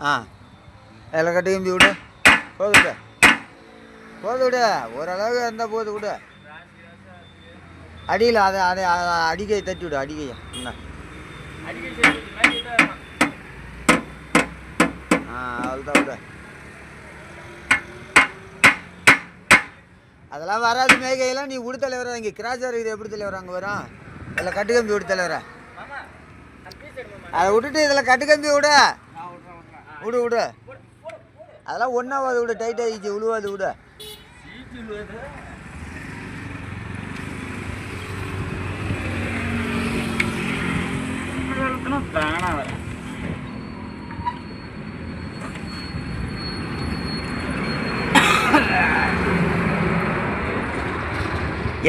ஆ அதில் கட்டு கம்பி விடு. போது விடு, போது விடு, ஓரளவு இருந்தால் போது விடு. அடியில் அதை அதை அடிக்கையை தட்டி விடு. அடிக்கையை என்ன அவ்வளோதான் விடு. அதெல்லாம் வராது மேகையெல்லாம். நீ விடு தலைவரா. இங்கே கிராஸாக இருக்குது. எப்படி தலைவரா அங்கே வரும்? இதில் கட்டு கம்பி விடு தலைவரா. அதை விட்டுட்டு இதில் கட்டு கம்பி விடு. விடு விடு. அதெல்லாம் ஒன்றாவது விடு. டைட் ஆகிடுச்சு, உழுவாது விடு.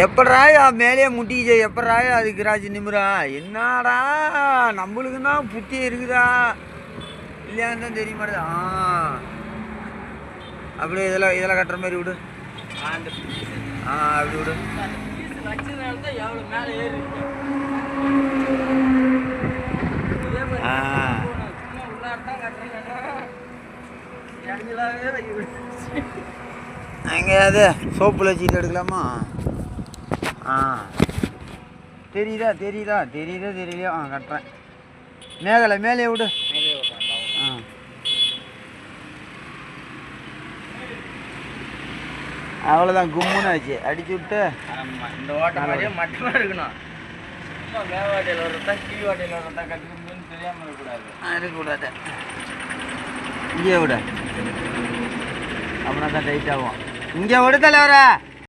எப்படாயா மேலேயே முட்டிக்கிச்சு? எப்படாயா அது கிராஜ் நிமிரா? என்னடா நம்மளுக்கு தான் புட்டி இருக்குதா இல்லையான்னு தான் தெரிய மாட்டேது. அப்படியே இதெல்லாம் கட்டுற மாதிரி விடு. அப்படி விடு. எங்கேயாவது சோப்பில் வச்சுட்டு எடுக்கலாமா? தெரியுதா தெரியுதா தெரியுதா தெரியலையா? கட்டுறேன். மேலே விடு. அவ்வளோதான். கும்முன்னு ஆச்சு. அடிச்சு விட்டு இந்த ஓட்டை மாதிரியே மட்டும் இருக்கணும். மேவாட்டையில் வரதா கீழ்வாட்டையில் வரதா கட்டுக்குன்னு தெரியாமல் இருக்கக்கூடாது. இங்கே விட. அப்படின்னா தான் டைட் ஆகும். இங்கே விடு தலைவரா.